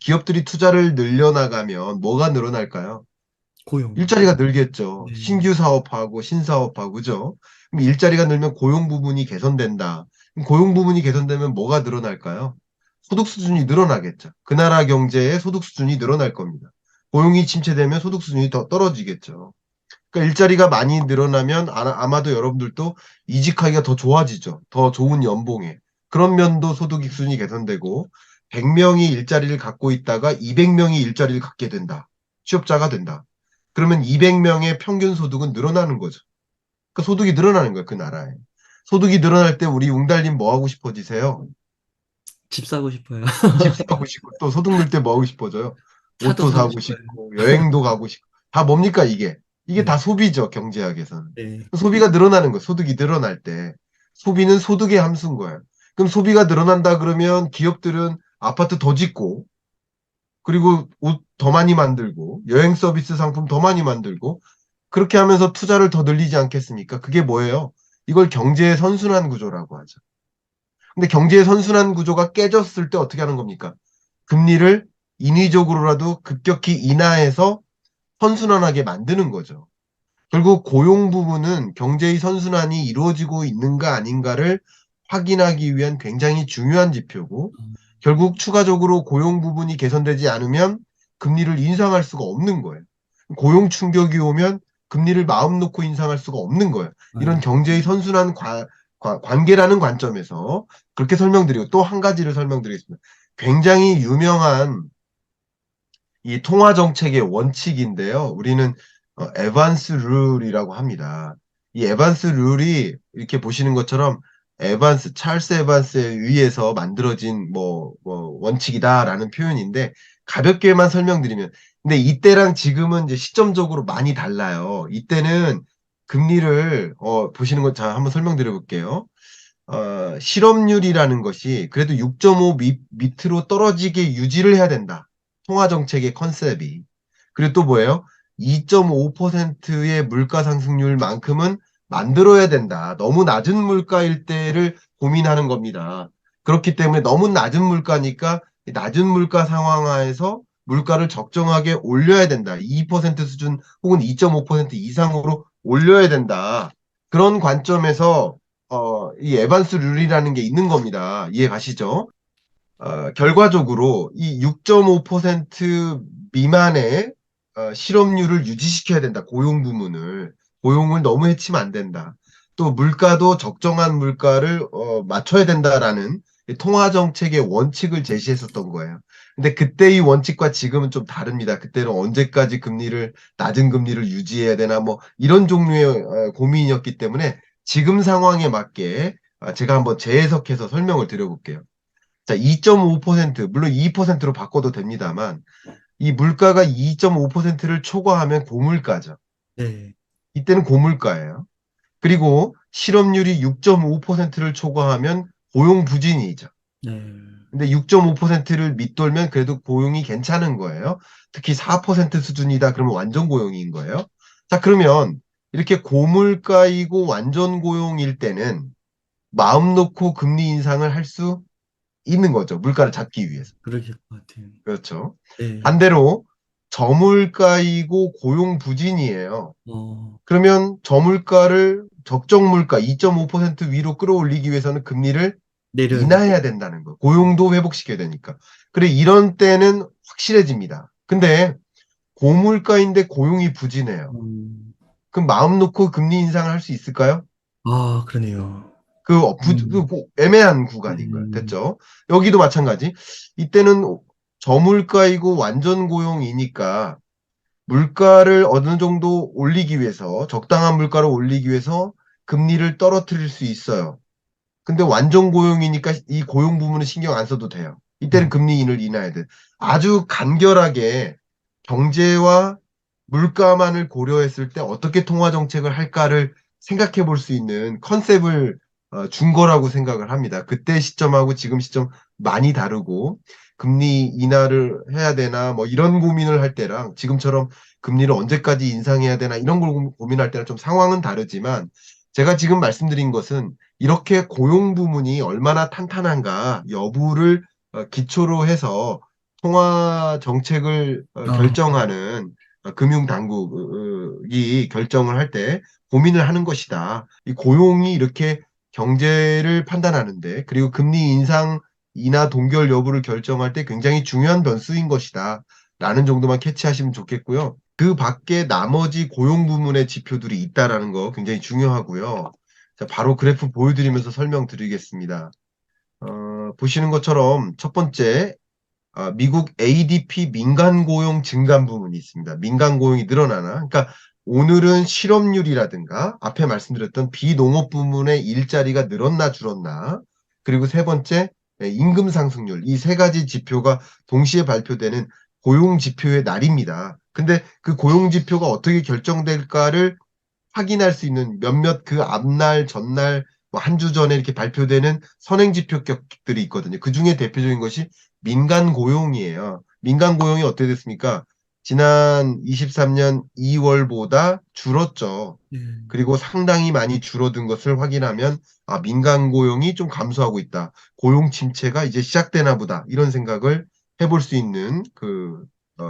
기업들이 투자를 늘려나가면 뭐가 늘어날까요? 고용. 일자리가 늘겠죠. 네. 신규 사업하고 신사업하고, 그죠? 그럼 일자리가 늘면 고용 부분이 개선된다. 그럼 고용 부분이 개선되면 뭐가 늘어날까요? 소득 수준이 늘어나겠죠. 그 나라 경제의 소득 수준이 늘어날 겁니다. 고용이 침체되면 소득 수준이 더 떨어지겠죠. 그러니까 일자리가 많이 늘어나면 아마도 여러분들도 이직하기가 더 좋아지죠. 더 좋은 연봉에. 그런 면도 소득 수준이 개선되고 100명이 일자리를 갖고 있다가 200명이 일자리를 갖게 된다. 취업자가 된다. 그러면 200명의 평균 소득은 늘어나는 거죠. 그 소득이 늘어나는 거예요, 그 나라에. 소득이 늘어날 때 우리 웅달님 뭐 하고 싶어지세요? 집 사고 싶어요. 집 사고 싶고 또 소득 늘 때 뭐 하고 싶어져요? 차도 옷도 사고 사고 싶어요. 싶고 여행도 가고 싶고 다 뭡니까 이게? 이게 네. 다 소비죠, 경제학에서는. 네. 소비가 늘어나는 거예요. 소득이 늘어날 때. 소비는 소득의 함수인 거예요. 그럼 소비가 늘어난다 그러면 기업들은 아파트 더 짓고 그리고 옷 더 많이 만들고 여행 서비스 상품 더 많이 만들고 그렇게 하면서 투자를 더 늘리지 않겠습니까? 그게 뭐예요? 이걸 경제의 선순환 구조라고 하죠. 근데 경제의 선순환 구조가 깨졌을 때 어떻게 하는 겁니까? 금리를 인위적으로라도 급격히 인하해서 선순환하게 만드는 거죠. 결국 고용 부분은 경제의 선순환이 이루어지고 있는가 아닌가를 확인하기 위한 굉장히 중요한 지표고 음, 결국 추가적으로 고용 부분이 개선되지 않으면 금리를 인상할 수가 없는 거예요. 고용 충격이 오면 금리를 마음 놓고 인상할 수가 없는 거예요. 이런 아, 경제의 선순환 관계라는 관점에서 그렇게 설명드리고 또 한 가지를 설명드리겠습니다. 굉장히 유명한 이 통화 정책의 원칙인데요. 우리는 에반스 룰이라고 합니다. 이 에반스 룰이 이렇게 보시는 것처럼 찰스 에반스에 의해서 만들어진 원칙이다라는 표현인데 가볍게만 설명드리면 근데 이때랑 지금은 이제 시점적으로 많이 달라요. 이때는 금리를 보시는 것 자 한번 설명드려 볼게요. 실업률이라는 것이 그래도 6.5 밑으로 떨어지게 유지를 해야 된다. 통화 정책의 컨셉이. 그리고 또 뭐예요? 2.5%의 물가 상승률만큼은 만들어야 된다. 너무 낮은 물가일 때를 고민하는 겁니다. 그렇기 때문에 너무 낮은 물가니까 낮은 물가 상황 하에서 물가를 적정하게 올려야 된다. 2% 수준 혹은 2.5% 이상으로 올려야 된다. 그런 관점에서 이 에반스 룰이라는 게 있는 겁니다. 이해 가시죠? 결과적으로 이 6.5% 미만의 실업률을 유지시켜야 된다. 고용 부문을. 고용을 너무 해치면 안 된다. 또 물가도 적정한 물가를 맞춰야 된다라는 이 통화 정책의 원칙을 제시했었던 거예요. 근데 그때 이 원칙과 지금은 좀 다릅니다. 그때는 언제까지 낮은 금리를 유지해야 되나 뭐 이런 종류의 고민이었기 때문에 지금 상황에 맞게 제가 한번 재해석해서 설명을 드려볼게요. 자, 2.5% 물론 2%로 바꿔도 됩니다만 이 물가가 2.5%를 초과하면 고물가죠. 네. 이때는 고물가예요. 그리고 실업률이 6.5%를 초과하면 고용 부진이죠. 네. 근데 6.5%를 밑돌면 그래도 고용이 괜찮은 거예요. 특히 4% 수준이다 그러면 완전 고용인 거예요. 자, 그러면 이렇게 고물가이고 완전 고용일 때는 마음 놓고 금리 인상을 할 수 있는 거죠. 물가를 잡기 위해서. 그러실 것 같아요. 그렇죠. 네. 반대로 저물가이고 고용 부진이에요. 어, 그러면 저물가를 적정 물가 2.5% 위로 끌어올리기 위해서는 금리를 내려야 돼. 인하해야 된다는 거. 고용도 회복시켜야 되니까. 그래 이런 때는 확실해집니다. 근데 고물가인데 고용이 부진해요. 음, 그럼 마음 놓고 금리 인상을 할 수 있을까요? 아, 그러네요. 그 음, 애매한 구간인 거예요. 음, 됐죠? 여기도 마찬가지. 이때는 저물가이고 완전 고용이니까 물가를 어느 정도 올리기 위해서, 적당한 물가를 올리기 위해서 금리를 떨어뜨릴 수 있어요. 근데 완전 고용이니까 이 고용 부분은 신경 안 써도 돼요. 이때는 네. 금리 인을 인하해야 돼. 아주 간결하게 경제와 물가만을 고려했을 때 어떻게 통화 정책을 할까를 생각해 볼 수 있는 컨셉을 준 거라고 생각을 합니다. 그때 시점하고 지금 시점 많이 다르고 금리 인하를 해야 되나 뭐 이런 고민을 할 때랑 지금처럼 금리를 언제까지 인상해야 되나 이런 걸 고민할 때랑 좀 상황은 다르지만 제가 지금 말씀드린 것은 이렇게 고용 부문이 얼마나 탄탄한가 여부를 기초로 해서 통화 정책을 아, 결정하는 금융 당국이 결정을 할 때 고민을 하는 것이다. 이 고용이 이렇게 경제를 판단하는데, 그리고 금리 인상이나 동결 여부를 결정할 때 굉장히 중요한 변수인 것이다. 라는 정도만 캐치하시면 좋겠고요. 그 밖에 나머지 고용 부문의 지표들이 있다라는 거 굉장히 중요하고요. 자, 바로 그래프 보여드리면서 설명드리겠습니다. 보시는 것처럼 첫 번째, 미국 ADP 민간 고용 증감 부문이 있습니다. 민간 고용이 늘어나나? 그러니까 오늘은 실업률이라든가 앞에 말씀드렸던 비농업 부문의 일자리가 늘었나 줄었나? 그리고 세 번째, 임금 상승률. 이 세 가지 지표가 동시에 발표되는 고용 지표의 날입니다. 근데 그 고용 지표가 어떻게 결정될까를 확인할 수 있는 몇몇 그 앞날, 전날, 뭐 한 주 전에 이렇게 발표되는 선행 지표격들이 있거든요. 그 중에 대표적인 것이 민간 고용이에요. 민간 고용이 어떻게 됐습니까? 지난 23년 2월보다 줄었죠. 예, 그리고 상당히 많이 줄어든 것을 확인하면 민간 고용이 좀 감소하고 있다. 고용 침체가 이제 시작되나 보다. 이런 생각을 해볼 수 있는 그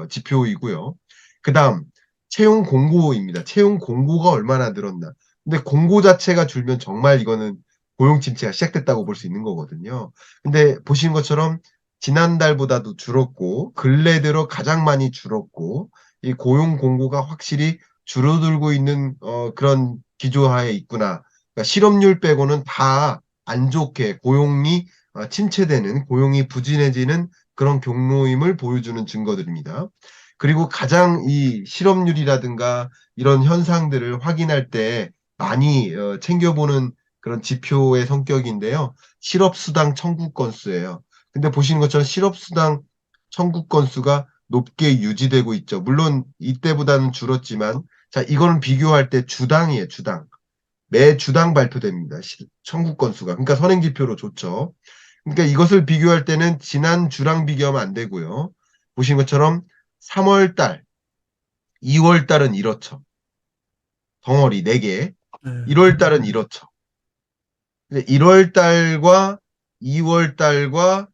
지표이고요. 그다음 채용 공고입니다. 채용 공고가 얼마나 늘었나. 근데 공고 자체가 줄면 정말 이거는 고용 침체가 시작됐다고 볼 수 있는 거거든요. 근데 보시는 것처럼 지난달보다도 줄었고 근래 들어 가장 많이 줄었고 이 고용 공고가 확실히 줄어들고 있는 그런 기조하에 있구나. 그러니까 실업률 빼고는 다 안 좋게 고용이 침체되는, 고용이 부진해지는 그런 경로임을 보여주는 증거들입니다. 그리고 가장 이 실업률이라든가 이런 현상들을 확인할 때 많이 챙겨보는 그런 지표의 성격인데요. 실업수당 청구 건수예요. 근데 보시는 것처럼 실업수당 청구 건수가 높게 유지되고 있죠. 물론 이때보다는 줄었지만, 자, 이거는 비교할 때 주당이에요, 주당. 매 주당 발표됩니다. 청구 건수가. 그러니까 선행지표로 좋죠. 그러니까 이것을 비교할 때는 지난 주랑 비교하면 안 되고요. 보신 것처럼 3월 달, 2월 달은 이렇죠. 덩어리 4개. 예, 1월 달은 이렇죠. 근데 1월 달과 2월 달과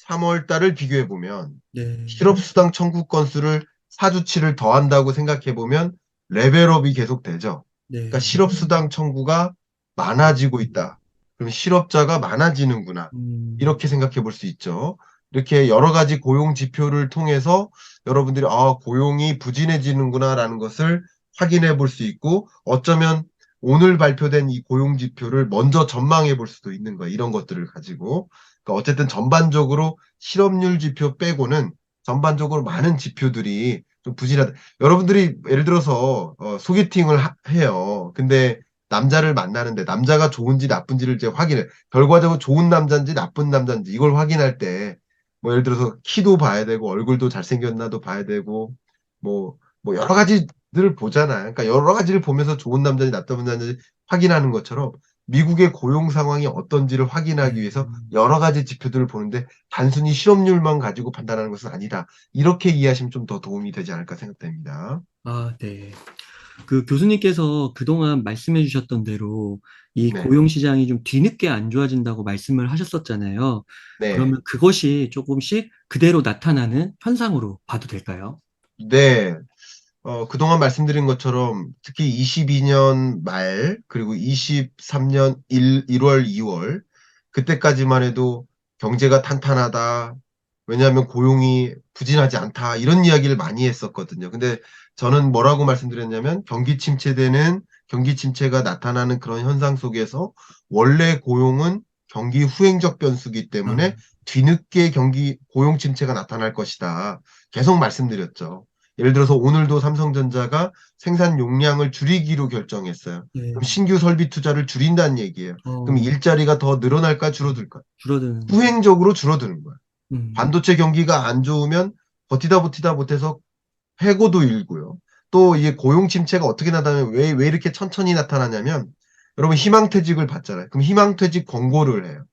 3월 달을 비교해 보면 네, 실업수당 청구 건수를 4주치를 더한다고 생각해 보면 레벨업이 계속되죠. 그러니까 네, 실업수당 청구가 많아지고 있다. 그럼 실업자가 많아지는구나. 음, 이렇게 생각해 볼 수 있죠. 이렇게 여러 가지 고용 지표를 통해서 여러분들이 고용이 부진해지는구나라는 것을 확인해 볼 수 있고 어쩌면 오늘 발표된 이 고용 지표를 먼저 전망해 볼 수도 있는 거예요. 이런 것들을 가지고. 그러니까 어쨌든 전반적으로 실업률 지표 빼고는 전반적으로 많은 지표들이 좀 부진하다. 여러분들이 예를 들어서 소개팅을 해요. 근데 남자를 만나는데 남자가 좋은지 나쁜지를 이제 확인해. 결과적으로 좋은 남자인지 나쁜 남자인지 이걸 확인할 때 뭐 예를 들어서 키도 봐야 되고 얼굴도 잘생겼나도 봐야 되고 뭐 여러 가지들을 보잖아요. 그러니까 여러 가지를 보면서 좋은 남자인지 나쁜 남자인지 확인하는 것처럼 미국의 고용 상황이 어떤지를 확인하기 네. 위해서 여러 가지 지표들을 보는데 단순히 실업률만 가지고 판단하는 것은 아니다. 이렇게 이해하시면 좀 더 도움이 되지 않을까 생각됩니다. 아, 네. 그 교수님께서 그동안 말씀해 주셨던 대로 이 네. 고용 시장이 좀 뒤늦게 안 좋아진다고 말씀을 하셨었잖아요. 네. 그러면 그것이 조금씩 그대로 나타나는 현상으로 봐도 될까요? 네. 그동안 말씀드린 것처럼 특히 22년 말 그리고 23년 1월, 2월 그때까지만 해도 경제가 탄탄하다. 왜냐하면 고용이 부진하지 않다. 이런 이야기를 많이 했었거든요. 근데 저는 뭐라고 말씀드렸냐면 경기 침체가 나타나는 그런 현상 속에서 원래 고용은 경기 후행적 변수기 아, 때문에 뒤늦게 고용 침체가 나타날 것이다. 계속 말씀드렸죠. 예를 들어서 오늘도 삼성전자가 생산 용량을 줄이기로 결정했어요. 그럼 네. 신규 설비 투자를 줄인다는 얘기예요. 그럼 어, 일자리가 더 늘어날까 줄어들까? 줄어드는, 후행적으로 줄어드는 거야. 음, 반도체 경기가 안 좋으면 버티다 못해서 해고도 일고요. 또 이게 고용 침체가 어떻게 나타나면 왜 이렇게 천천히 나타나냐면 여러분 희망퇴직을 받잖아요. 그럼 희망퇴직 권고를 해요.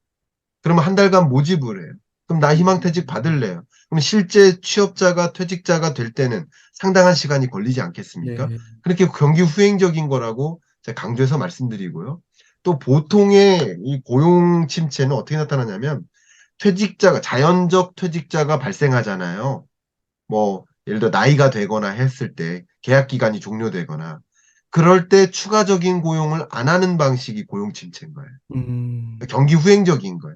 그러면 한 달간 모집을 해요. 그럼 나 희망퇴직 받을래요. 그럼 실제 취업자가 퇴직자가 될 때는 상당한 시간이 걸리지 않겠습니까? 네. 그렇게 경기 후행적인 거라고 제가 강조해서 말씀드리고요. 또 보통의 이 고용 침체는 어떻게 나타나냐면 자연적 퇴직자가 발생하잖아요. 뭐, 예를 들어 나이가 되거나 했을 때, 계약 기간이 종료되거나, 그럴 때 추가적인 고용을 안 하는 방식이 고용 침체인 거예요. 음, 경기 후행적인 거예요.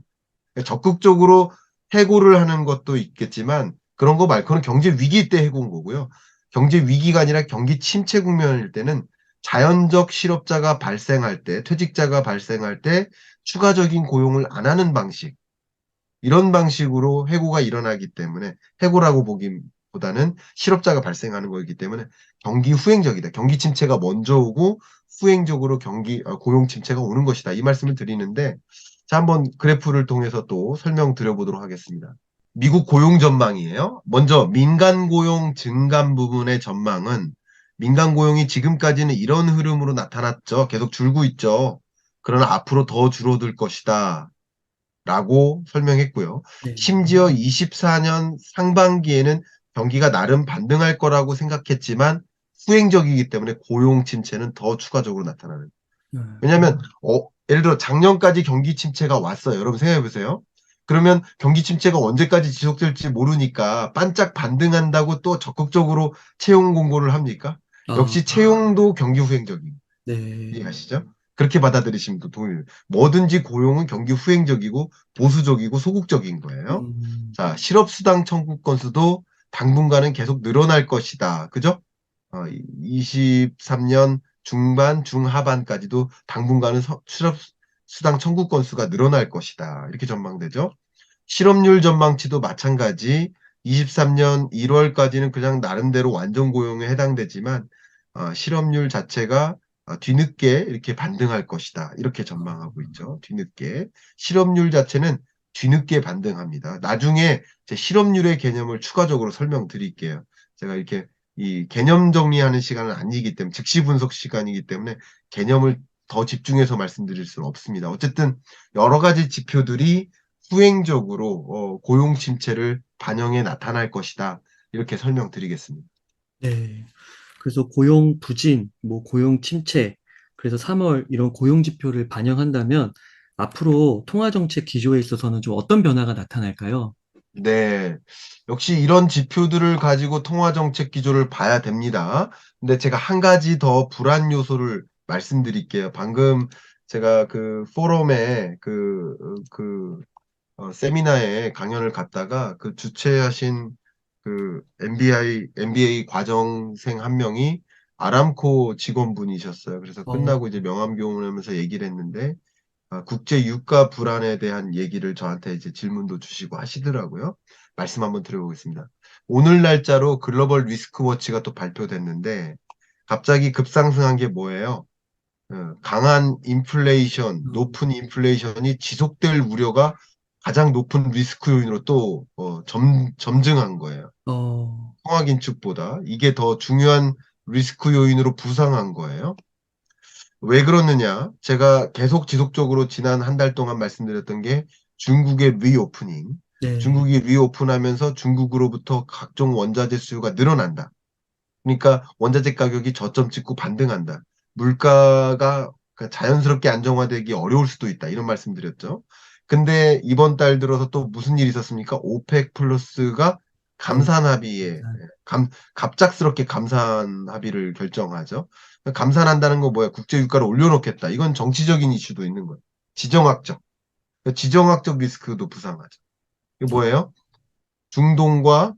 적극적으로 해고를 하는 것도 있겠지만, 그런 거 말고는 경제 위기 때 해고인 거고요. 경제 위기가 아니라 경기 침체 국면일 때는 자연적 실업자가 발생할 때, 퇴직자가 발생할 때 추가적인 고용을 안 하는 방식. 이런 방식으로 해고가 일어나기 때문에 해고라고 보기보다는 실업자가 발생하는 거이기 때문에 경기 후행적이다. 경기 침체가 먼저 오고 후행적으로 고용 침체가 오는 것이다. 이 말씀을 드리는데 자, 한번 그래프를 통해서 또 설명드려보도록 하겠습니다. 미국 고용 전망이에요. 먼저 민간 고용 증감 부분의 전망은 민간 고용이 지금까지는 이런 흐름으로 나타났죠. 계속 줄고 있죠. 그러나 앞으로 더 줄어들 것이다. 라고 설명했고요. 네. 심지어 24년 상반기에는 경기가 나름 반등할 거라고 생각했지만 후행적이기 때문에 고용 침체는 더 추가적으로 나타나는. 음, 왜냐하면 예를 들어 작년까지 경기 침체가 왔어요. 여러분 생각해 보세요. 그러면 경기 침체가 언제까지 지속될지 모르니까 반짝 반등한다고 또 적극적으로 채용 공고를 합니까? 아, 역시 채용도 경기 후행적이고. 네. 이해하시죠? 그렇게 받아들이시면 또 도움이 돼요. 뭐든지 고용은 경기 후행적이고 보수적이고 소극적인 거예요. 음, 자, 실업수당 청구 건수도 당분간은 계속 늘어날 것이다. 그죠? 23년 중반, 중하반까지도 당분간은 실업수당 청구 건수가 늘어날 것이다. 이렇게 전망되죠. 실업률 전망치도 마찬가지 23년 1월까지는 그냥 나름대로 완전 고용에 해당되지만 실업률 자체가 뒤늦게 이렇게 반등할 것이다. 이렇게 전망하고 있죠. 뒤늦게. 실업률 자체는 뒤늦게 반등합니다. 나중에 제 실업률의 개념을 추가적으로 설명드릴게요. 제가 이렇게 이 개념 정리하는 시간은 아니기 때문에 즉시 분석 시간이기 때문에 개념을 더 집중해서 말씀드릴 수는 없습니다. 어쨌든 여러 가지 지표들이 후행적으로 고용 침체를 반영해 나타날 것이다. 이렇게 설명드리겠습니다. 네. 그래서 고용 부진, 뭐 고용 침체, 그래서 3월 이런 고용 지표를 반영한다면 앞으로 통화 정책 기조에 있어서는 좀 어떤 변화가 나타날까요? 네. 역시 이런 지표들을 가지고 통화정책 기조를 봐야 됩니다. 근데 제가 한 가지 더 불안 요소를 말씀드릴게요. 방금 제가 그 포럼에 세미나에 강연을 갔다가 그 주최하신 그 MBA 과정생 한 명이 아람코 직원분이셨어요. 그래서 어, 끝나고 이제 명함교환하면서 얘기를 했는데 국제 유가 불안에 대한 얘기를 저한테 이제 질문도 주시고 하시더라고요. 말씀 한번 드려보겠습니다. 오늘 날짜로 글로벌 리스크 워치가 또 발표됐는데 갑자기 급상승한 게 뭐예요? 강한 인플레이션, 어, 높은 인플레이션이 지속될 우려가 가장 높은 리스크 요인으로 또 점증한 거예요. 어, 통화 긴축보다 이게 더 중요한 리스크 요인으로 부상한 거예요. 왜 그러느냐? 제가 계속 지속적으로 지난 한 달 동안 말씀드렸던 게 중국의 리오프닝. 네, 중국이 리오픈하면서 중국으로부터 각종 원자재 수요가 늘어난다. 그러니까 원자재 가격이 저점 찍고 반등한다. 물가가 자연스럽게 안정화되기 어려울 수도 있다. 이런 말씀드렸죠. 근데 이번 달 들어서 또 무슨 일이 있었습니까? 오펙 플러스가 어, 감산 합의에 감사합니다. 갑작스럽게 감산 합의를 결정하죠. 감산한다는 거 뭐야? 국제 유가를 올려놓겠다. 이건 정치적인 이슈도 있는 거예요. 지정학적. 지정학적 리스크도 부상하죠. 이게 어, 뭐예요? 중동과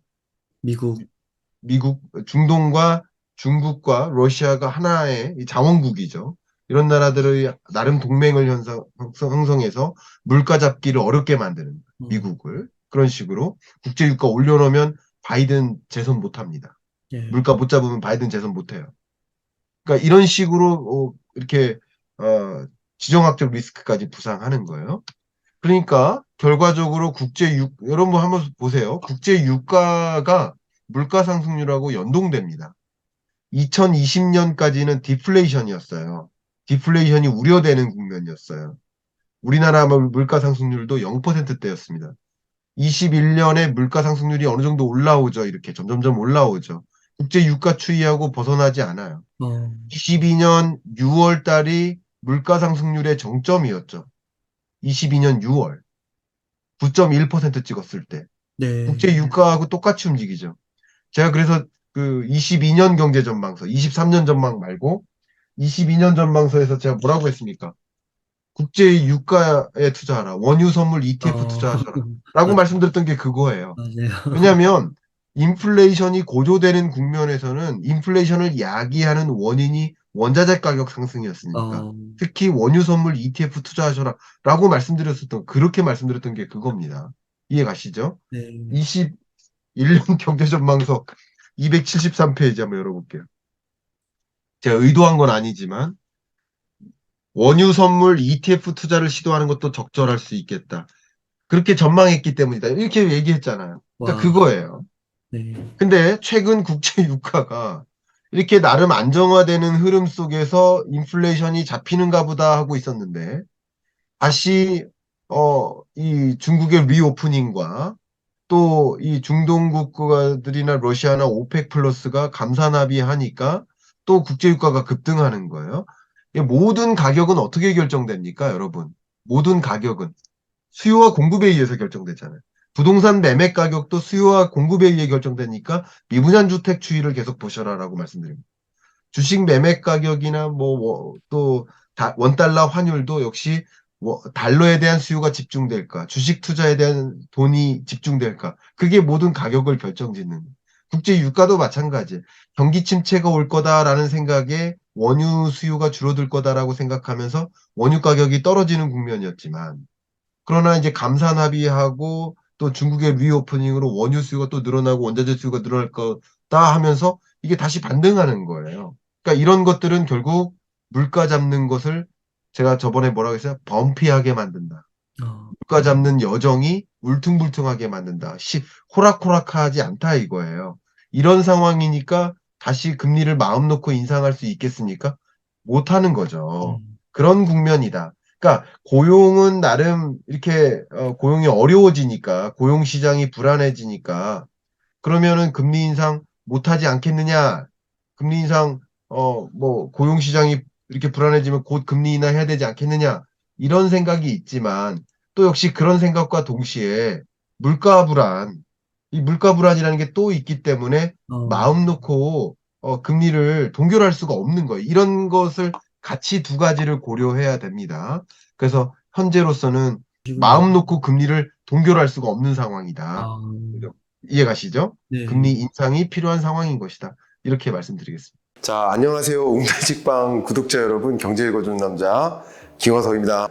미국, 중동과 중국과 러시아가 하나의 이 자원국이죠. 이런 나라들의 나름 동맹을 형성해서 물가 잡기를 어렵게 만드는 어, 미국을 그런 식으로 국제 유가 올려놓으면 바이든 재선 못합니다. 예, 물가 못 잡으면 바이든 재선 못해요. 그러니까 이런 식으로 이렇게 지정학적 리스크까지 부상하는 거예요. 그러니까 결과적으로 여러분 한번 보세요. 국제 유가가 물가 상승률하고 연동됩니다. 2020년까지는 디플레이션이었어요. 디플레이션이 우려되는 국면이었어요. 우리나라 물가 상승률도 0%대였습니다. 21년에 물가 상승률이 어느 정도 올라오죠. 이렇게 점점점 올라오죠. 국제 유가 추이하고 벗어나지 않아요. 어, 22년 6월 달이 물가 상승률의 정점이었죠. 22년 6월. 9.1% 찍었을 때. 네. 국제 유가하고 똑같이 움직이죠. 제가 그래서 그 22년 경제 전망서, 23년 전망 말고 22년 전망서에서 제가 뭐라고 했습니까? 국제 유가에 투자하라. 원유 선물 ETF 어, 투자하셔라. 라고 맞- 말씀드렸던 게 그거예요. 맞아요. 왜냐하면 인플레이션이 고조되는 국면에서는 인플레이션을 야기하는 원인이 원자재 가격 상승이었으니까. 어, 특히 원유 선물 ETF 투자하셔라. 라고 그렇게 말씀드렸던 게 그겁니다. 이해 가시죠? 네. 21년 경제전망서 273페이지 한번 열어볼게요. 제가 의도한 건 아니지만 원유 선물 ETF 투자를 시도하는 것도 적절할 수 있겠다. 그렇게 전망했기 때문이다. 이렇게 얘기했잖아요. 그러니까 와, 그거예요. 네. 근데 최근 국제 유가가 이렇게 나름 안정화되는 흐름 속에서 인플레이션이 잡히는가 보다 하고 있었는데 다시 이 중국의 리오프닝과 또 이 중동 국가들이나 러시아나 오펙 플러스가 감산 합의하니까 또 국제 유가가 급등하는 거예요. 이 모든 가격은 어떻게 결정됩니까, 여러분? 모든 가격은 수요와 공급에 의해서 결정되잖아요. 부동산 매매 가격도 수요와 공급에 의해 결정되니까 미분양 주택 추이를 계속 보셔라라고 말씀드립니다. 주식 매매 가격이나 또 원달러 환율도 역시 달러에 대한 수요가 집중될까, 주식 투자에 대한 돈이 집중될까, 그게 모든 가격을 결정짓는. 국제 유가도 마찬가지. 경기 침체가 올 거다라는 생각에 원유 수요가 줄어들 거다라고 생각하면서 원유 가격이 떨어지는 국면이었지만, 그러나 이제 감산 합의하고 또 중국의 리오프닝으로 원유 수요가 또 늘어나고 원자재 수요가 늘어날 거다 하면서 이게 다시 반등하는 거예요. 그러니까 이런 것들은 결국 물가 잡는 것을 제가 저번에 뭐라고 했어요? 범피하게 만든다. 어, 물가 잡는 여정이 울퉁불퉁하게 만든다. 호락호락하지 않다 이거예요. 이런 상황이니까 다시 금리를 마음 놓고 인상할 수 있겠습니까? 못하는 거죠. 음, 그런 국면이다. 그러니까 고용은 나름 이렇게 고용이 어려워지니까 고용 시장이 불안해지니까 그러면은 금리 인상 못하지 않겠느냐? 금리 인상 고용 시장이 이렇게 불안해지면 곧 금리 인하해야 되지 않겠느냐? 이런 생각이 있지만 또 역시 그런 생각과 동시에 물가 불안, 이 물가 불안이라는 게 또 있기 때문에 어, 마음 놓고 금리를 동결할 수가 없는 거예요. 이런 것을 같이 두 가지를 고려해야 됩니다. 그래서 현재로서는 그러시군요. 마음 놓고 금리를 동결할 수가 없는 상황이다. 아, 이해 가시죠? 금리 네. 인상이 필요한 상황인 것이다. 이렇게 말씀드리겠습니다. 자, 안녕하세요. 웅달직방 구독자 여러분, 경제 읽어주는 남자 김화석입니다.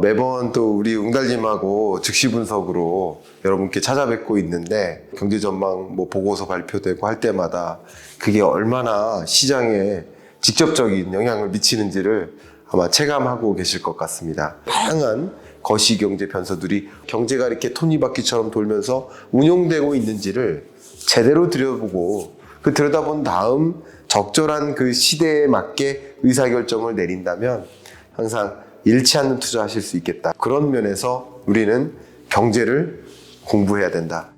매번 또 우리 웅달님하고 즉시 분석으로 여러분께 찾아뵙고 있는데 경제 전망 보고서 발표되고 할 때마다 그게 얼마나 시장에 직접적인 영향을 미치는지를 아마 체감하고 계실 것 같습니다. 다양한 거시경제 변수들이 경제가 이렇게 톱니바퀴처럼 돌면서 운용되고 있는지를 제대로 들여보고 그 들여다본 다음 적절한 그 시대에 맞게 의사결정을 내린다면 항상 잃지 않는 투자하실 수 있겠다. 그런 면에서 우리는 경제를 공부해야 된다.